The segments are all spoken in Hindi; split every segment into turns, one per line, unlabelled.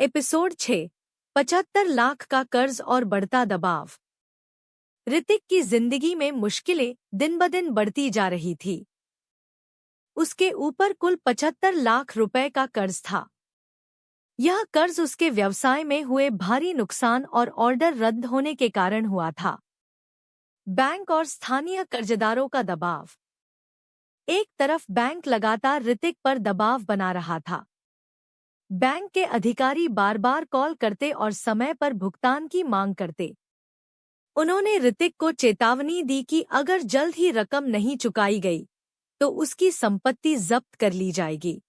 एपिसोड 6। 75 लाख का कर्ज और बढ़ता दबाव। ऋतिक की जिंदगी में मुश्किलें दिन ब दिन बढ़ती जा रही थी। उसके ऊपर कुल 75 लाख रुपए का कर्ज था। यह कर्ज उसके व्यवसाय में हुए भारी नुकसान और ऑर्डर रद्द होने के कारण हुआ था। बैंक और स्थानीय कर्जदारों का दबाव। एक तरफ बैंक लगातार ऋतिक पर दबाव बना रहा था। बैंक के अधिकारी बार बार कॉल करते और समय पर भुगतान की मांग करते। उन्होंने ऋतिक को चेतावनी दी कि अगर जल्द ही रकम नहीं चुकाई गई तो उसकी संपत्ति जब्त कर ली जाएगी।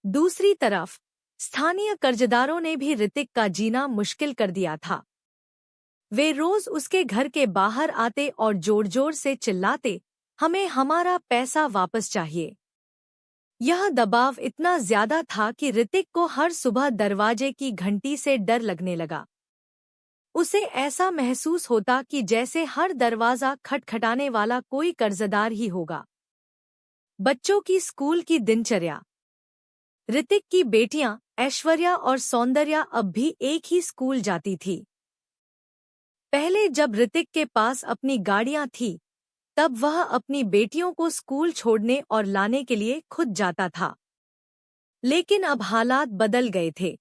दूसरी तरफ स्थानीय कर्जदारों ने भी ऋतिक का जीना मुश्किल कर दिया था। वे रोज उसके घर के बाहर आते और जोर जोर से चिल्लाते, हमें हमारा पैसा वापस चाहिए। यह दबाव इतना ज्यादा था कि ऋतिक को हर सुबह दरवाजे की घंटी से डर लगने लगा। उसे ऐसा महसूस होता कि जैसे हर दरवाजा खटखटाने वाला कोई कर्जदार ही होगा। बच्चों की स्कूल की दिनचर्या। ऋतिक की बेटियां ऐश्वर्या और सौंदर्या अब भी एक ही स्कूल जाती थी। पहले जब ऋतिक के पास अपनी गाड़ियां थी तब वह अपनी बेटियों को स्कूल छोड़ने और लाने के लिए खुद जाता था। लेकिन अब हालात बदल गए थे।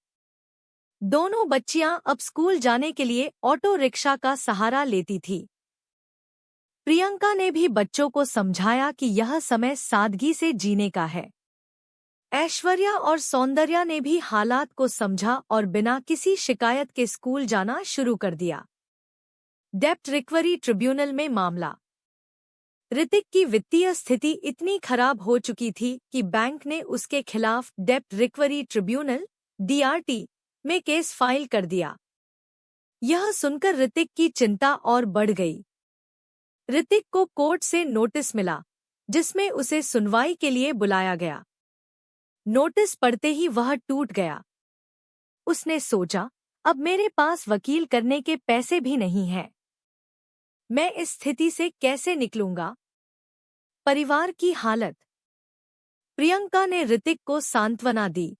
दोनों बच्चियां अब स्कूल जाने के लिए ऑटो रिक्शा का सहारा लेती थी। प्रियंका ने भी बच्चों को समझाया कि यह समय सादगी से जीने का है। ऐश्वर्या और सौंदर्या ने भी हालात को समझा और बिना किसी शिकायत के स्कूल जाना शुरू कर दिया। डेब्ट रिकवरी ट्रिब्यूनल में मामला। ऋतिक की वित्तीय स्थिति इतनी खराब हो चुकी थी कि बैंक ने उसके खिलाफ डेब्ट रिकवरी ट्रिब्यूनल (DRT) में केस फाइल कर दिया। यह सुनकर ऋतिक की चिंता और बढ़ गई। ऋतिक को कोर्ट से नोटिस मिला जिसमें उसे सुनवाई के लिए बुलाया गया। नोटिस पढ़ते ही वह टूट गया। उसने सोचा, अब मेरे पास वकील करने के पैसे भी नहीं हैं। मैं इस स्थिति से कैसे निकलूंगा? परिवार की हालत। प्रियंका ने ऋतिक को सांत्वना दी।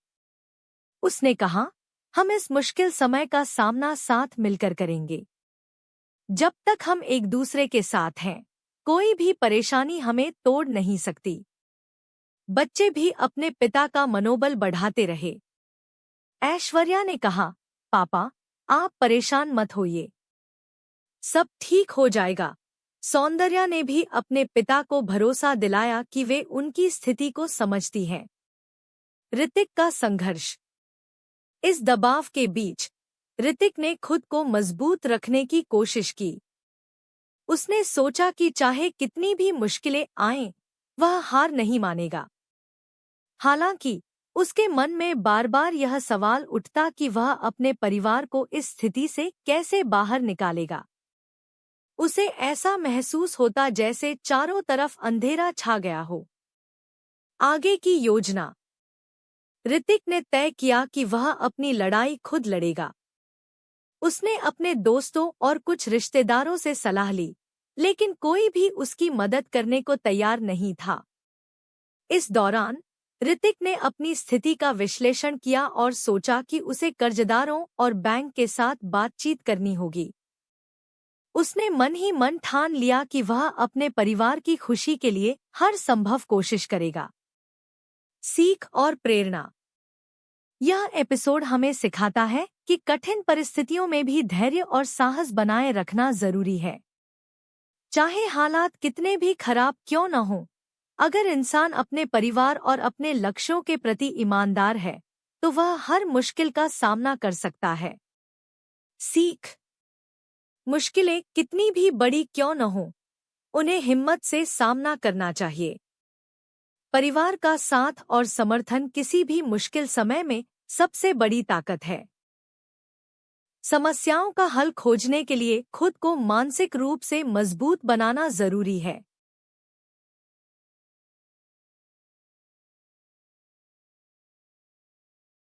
उसने कहा, हम इस मुश्किल समय का सामना साथ मिलकर करेंगे। जब तक हम एक दूसरे के साथ हैं, कोई भी परेशानी हमें तोड़ नहीं सकती। बच्चे भी अपने पिता का मनोबल बढ़ाते रहे। ऐश्वर्या ने कहा, पापा, आप परेशान मत होइए। सब ठीक हो जाएगा। सौंदर्या ने भी अपने पिता को भरोसा दिलाया कि वे उनकी स्थिति को समझती हैं। ऋतिक का संघर्ष। इस दबाव के बीच ऋतिक ने खुद को मजबूत रखने की कोशिश की। उसने सोचा कि चाहे कितनी भी मुश्किलें आएं, वह हार नहीं मानेगा। हालांकि उसके मन में बार बार यह सवाल उठता कि वह अपने परिवार को इस स्थिति से कैसे बाहर निकालेगा। उसे ऐसा महसूस होता जैसे चारों तरफ अंधेरा छा गया हो। आगे की योजना। ऋतिक ने तय किया कि वह अपनी लड़ाई खुद लड़ेगा। उसने अपने दोस्तों और कुछ रिश्तेदारों से सलाह ली, लेकिन कोई भी उसकी मदद करने को तैयार नहीं था। इस दौरान ऋतिक ने अपनी स्थिति का विश्लेषण किया और सोचा कि उसे कर्जदारों और बैंक के साथ बातचीत करनी होगी। उसने मन ही मन ठान लिया कि वह अपने परिवार की खुशी के लिए हर संभव कोशिश करेगा। सीख और प्रेरणा। यह एपिसोड हमें सिखाता है कि कठिन परिस्थितियों में भी धैर्य और साहस बनाए रखना जरूरी है। चाहे हालात कितने भी खराब क्यों न हों, अगर इंसान अपने परिवार और अपने लक्ष्यों के प्रति ईमानदार है तो वह हर मुश्किल का सामना कर सकता है। सीख। मुश्किलें कितनी भी बड़ी क्यों न हों, उन्हें हिम्मत से सामना करना चाहिए। परिवार का साथ और समर्थन किसी भी मुश्किल समय में सबसे बड़ी ताकत है। समस्याओं का हल खोजने के लिए खुद को मानसिक रूप से मजबूत बनाना जरूरी है।